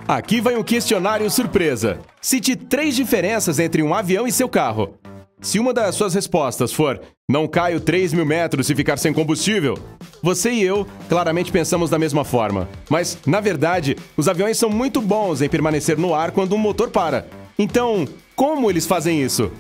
Aqui vai um questionário surpresa. Cite 3 diferenças entre um avião e seu carro. Se uma das suas respostas for "não caio 3.000 metros se ficar sem combustível", você e eu claramente pensamos da mesma forma. Mas, na verdade, os aviões são muito bons em permanecer no ar quando um motor para. Então, como eles fazem isso?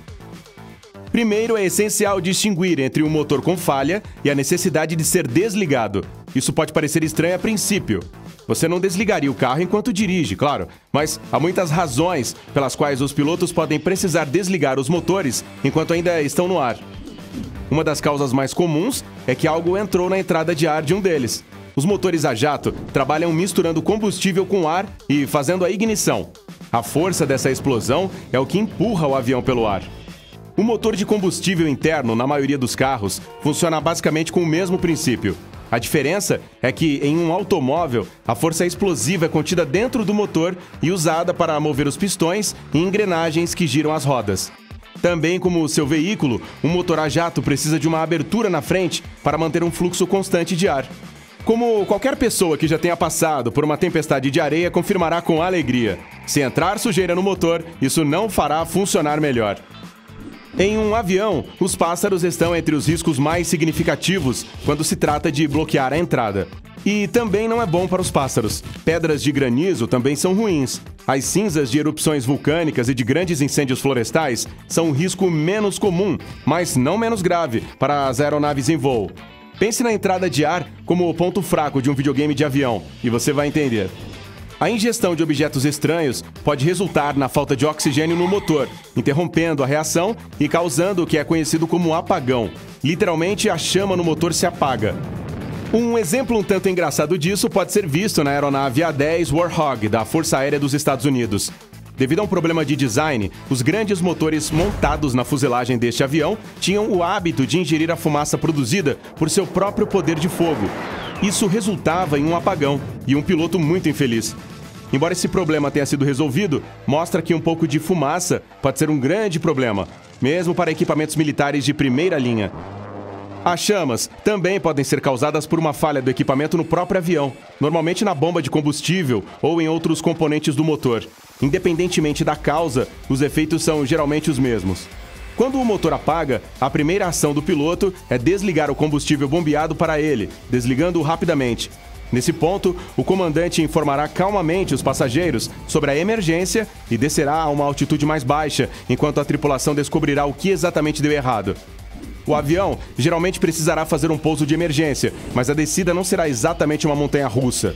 Primeiro, é essencial distinguir entre um motor com falha e a necessidade de ser desligado. Isso pode parecer estranho a princípio. Você não desligaria o carro enquanto dirige, claro, mas há muitas razões pelas quais os pilotos podem precisar desligar os motores enquanto ainda estão no ar. Uma das causas mais comuns é que algo entrou na entrada de ar de um deles. Os motores a jato trabalham misturando combustível com ar e fazendo a ignição. A força dessa explosão é o que empurra o avião pelo ar. O motor de combustível interno, na maioria dos carros, funciona basicamente com o mesmo princípio. A diferença é que, em um automóvel, a força explosiva é contida dentro do motor e usada para mover os pistões e engrenagens que giram as rodas. Também como o seu veículo, um motor a jato precisa de uma abertura na frente para manter um fluxo constante de ar. Como qualquer pessoa que já tenha passado por uma tempestade de areia confirmará com alegria, se entrar sujeira no motor, isso não fará funcionar melhor. Em um avião, os pássaros estão entre os riscos mais significativos quando se trata de bloquear a entrada. E também não é bom para os pássaros. Pedras de granizo também são ruins. As cinzas de erupções vulcânicas e de grandes incêndios florestais são um risco menos comum, mas não menos grave, para as aeronaves em voo. Pense na entrada de ar como o ponto fraco de um videogame de avião, e você vai entender. A ingestão de objetos estranhos pode resultar na falta de oxigênio no motor, interrompendo a reação e causando o que é conhecido como apagão. Literalmente, a chama no motor se apaga. Um exemplo um tanto engraçado disso pode ser visto na aeronave A-10 Warthog, da Força Aérea dos Estados Unidos. Devido a um problema de design, os grandes motores montados na fuselagem deste avião tinham o hábito de ingerir a fumaça produzida por seu próprio poder de fogo. Isso resultava em um apagão e um piloto muito infeliz. Embora esse problema tenha sido resolvido, mostra que um pouco de fumaça pode ser um grande problema, mesmo para equipamentos militares de primeira linha. As chamas também podem ser causadas por uma falha do equipamento no próprio avião, normalmente na bomba de combustível ou em outros componentes do motor. Independentemente da causa, os efeitos são geralmente os mesmos. Quando o motor apaga, a primeira ação do piloto é desligar o combustível bombeado para ele, desligando-o rapidamente. Nesse ponto, o comandante informará calmamente os passageiros sobre a emergência e descerá a uma altitude mais baixa, enquanto a tripulação descobrirá o que exatamente deu errado. O avião geralmente precisará fazer um pouso de emergência, mas a descida não será exatamente uma montanha-russa.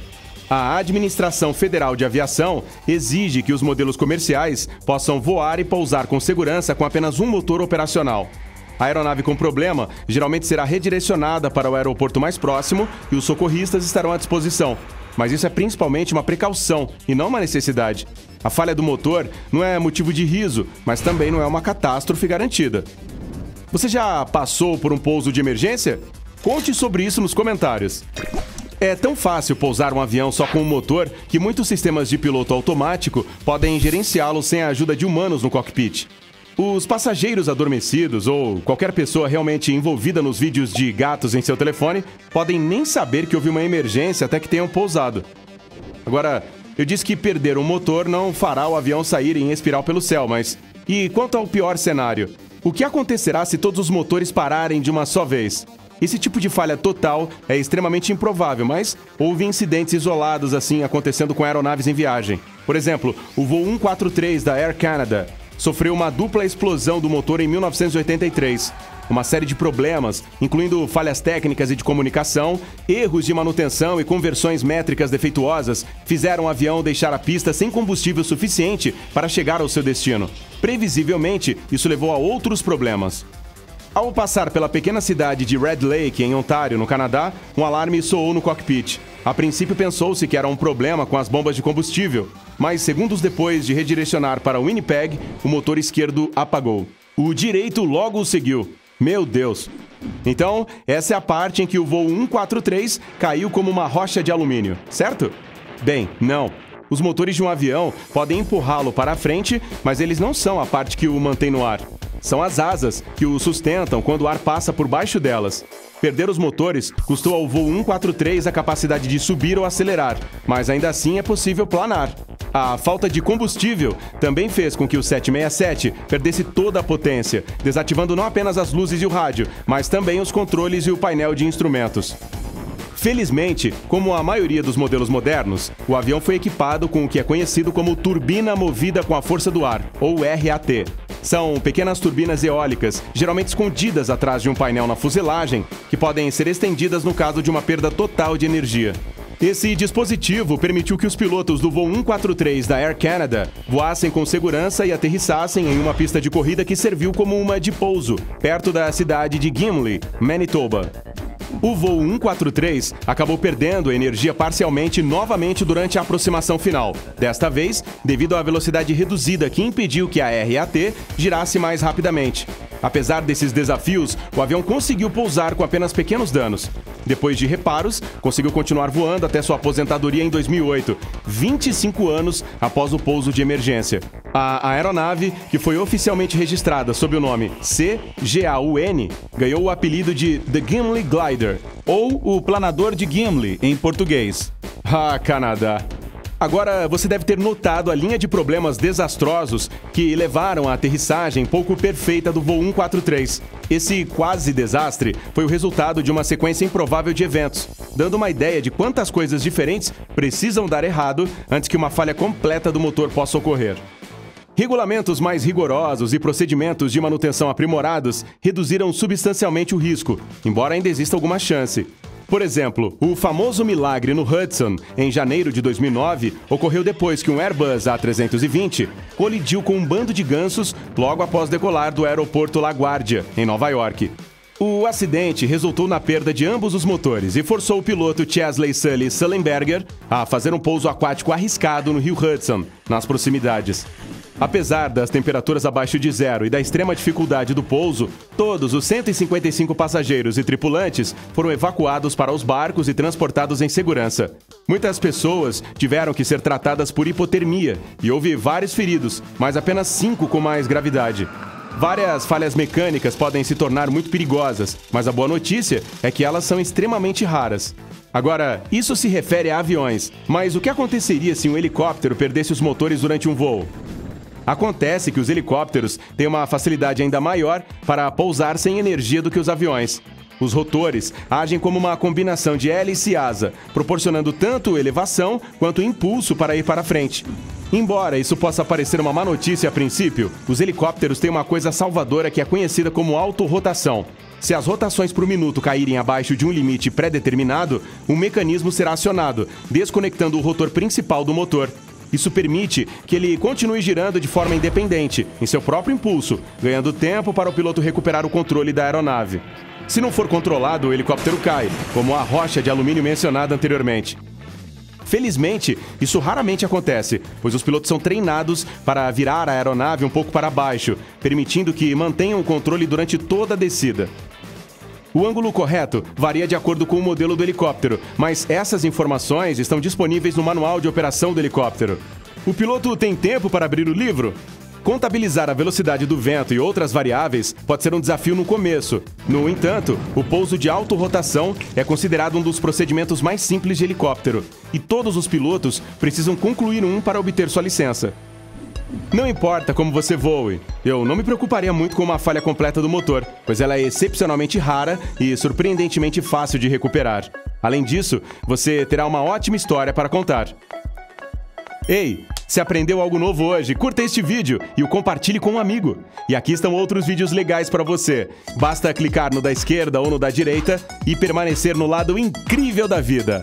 A Administração Federal de Aviação exige que os modelos comerciais possam voar e pousar com segurança com apenas um motor operacional. A aeronave com problema geralmente será redirecionada para o aeroporto mais próximo e os socorristas estarão à disposição. Mas isso é principalmente uma precaução e não uma necessidade. A falha do motor não é motivo de riso, mas também não é uma catástrofe garantida. Você já passou por um pouso de emergência? Conte sobre isso nos comentários. É tão fácil pousar um avião só com um motor que muitos sistemas de piloto automático podem gerenciá-lo sem a ajuda de humanos no cockpit. Os passageiros adormecidos ou qualquer pessoa realmente envolvida nos vídeos de gatos em seu telefone podem nem saber que houve uma emergência até que tenham pousado. Agora, eu disse que perder um motor não fará o avião sair em espiral pelo céu, mas e quanto ao pior cenário? O que acontecerá se todos os motores pararem de uma só vez? Esse tipo de falha total é extremamente improvável, mas houve incidentes isolados assim acontecendo com aeronaves em viagem. Por exemplo, o voo 143 da Air Canada sofreu uma dupla explosão do motor em 1983. Uma série de problemas, incluindo falhas técnicas e de comunicação, erros de manutenção e conversões métricas defeituosas, fizeram o avião deixar a pista sem combustível suficiente para chegar ao seu destino. Previsivelmente, isso levou a outros problemas. Ao passar pela pequena cidade de Red Lake, em Ontário, no Canadá, um alarme soou no cockpit. A princípio pensou-se que era um problema com as bombas de combustível, mas segundos depois de redirecionar para o Winnipeg, o motor esquerdo apagou. O direito logo o seguiu. Meu Deus! Então, essa é a parte em que o voo 143 caiu como uma rocha de alumínio, certo? Bem, não. Os motores de um avião podem empurrá-lo para a frente, mas eles não são a parte que o mantém no ar. São as asas que o sustentam quando o ar passa por baixo delas. Perder os motores custou ao voo 143 a capacidade de subir ou acelerar, mas ainda assim é possível planar. A falta de combustível também fez com que o 767 perdesse toda a potência, desativando não apenas as luzes e o rádio, mas também os controles e o painel de instrumentos. Felizmente, como a maioria dos modelos modernos, o avião foi equipado com o que é conhecido como turbina movida com a força do ar, ou RAT. São pequenas turbinas eólicas, geralmente escondidas atrás de um painel na fuselagem, que podem ser estendidas no caso de uma perda total de energia. Esse dispositivo permitiu que os pilotos do voo 143 da Air Canada voassem com segurança e aterrissassem em uma pista de corrida que serviu como uma de pouso, perto da cidade de Gimli, Manitoba. O voo 143 acabou perdendo energia parcialmente novamente durante a aproximação final, desta vez devido à velocidade reduzida que impediu que a RAT girasse mais rapidamente. Apesar desses desafios, o avião conseguiu pousar com apenas pequenos danos. Depois de reparos, conseguiu continuar voando até sua aposentadoria em 2008, 25 anos após o pouso de emergência. A aeronave, que foi oficialmente registrada sob o nome CGAUN, ganhou o apelido de The Gimli Glider, ou o planador de Gimli, em português. Ah, Canadá! Agora, você deve ter notado a linha de problemas desastrosos que levaram à aterrissagem pouco perfeita do voo 143. Esse quase desastre foi o resultado de uma sequência improvável de eventos, dando uma ideia de quantas coisas diferentes precisam dar errado antes que uma falha completa do motor possa ocorrer. Regulamentos mais rigorosos e procedimentos de manutenção aprimorados reduziram substancialmente o risco, embora ainda exista alguma chance. Por exemplo, o famoso milagre no Hudson, em janeiro de 2009, ocorreu depois que um Airbus A320 colidiu com um bando de gansos logo após decolar do aeroporto LaGuardia, em Nova York. O acidente resultou na perda de ambos os motores e forçou o piloto Chesley Sully Sullenberger a fazer um pouso aquático arriscado no rio Hudson, nas proximidades. Apesar das temperaturas abaixo de zero e da extrema dificuldade do pouso, todos os 155 passageiros e tripulantes foram evacuados para os barcos e transportados em segurança. Muitas pessoas tiveram que ser tratadas por hipotermia e houve vários feridos, mas apenas 5 com mais gravidade. Várias falhas mecânicas podem se tornar muito perigosas, mas a boa notícia é que elas são extremamente raras. Agora, isso se refere a aviões, mas o que aconteceria se um helicóptero perdesse os motores durante um voo? Acontece que os helicópteros têm uma facilidade ainda maior para pousar sem energia do que os aviões. Os rotores agem como uma combinação de hélice e asa, proporcionando tanto elevação quanto impulso para ir para frente. Embora isso possa parecer uma má notícia a princípio, os helicópteros têm uma coisa salvadora que é conhecida como autorrotação. Se as rotações por minuto caírem abaixo de um limite pré-determinado, um mecanismo será acionado, desconectando o rotor principal do motor. Isso permite que ele continue girando de forma independente, em seu próprio impulso, ganhando tempo para o piloto recuperar o controle da aeronave. Se não for controlado, o helicóptero cai, como a rocha de alumínio mencionada anteriormente. Felizmente, isso raramente acontece, pois os pilotos são treinados para virar a aeronave um pouco para baixo, permitindo que mantenham o controle durante toda a descida. O ângulo correto varia de acordo com o modelo do helicóptero, mas essas informações estão disponíveis no manual de operação do helicóptero. O piloto tem tempo para abrir o livro? Contabilizar a velocidade do vento e outras variáveis pode ser um desafio no começo. No entanto, o pouso de autorrotação é considerado um dos procedimentos mais simples de helicóptero, e todos os pilotos precisam concluir um para obter sua licença. Não importa como você voe, eu não me preocuparia muito com uma falha completa do motor, pois ela é excepcionalmente rara e surpreendentemente fácil de recuperar. Além disso, você terá uma ótima história para contar. Ei, se aprendeu algo novo hoje, curta este vídeo e o compartilhe com um amigo. E aqui estão outros vídeos legais para você. Basta clicar no da esquerda ou no da direita e permanecer no lado incrível da vida.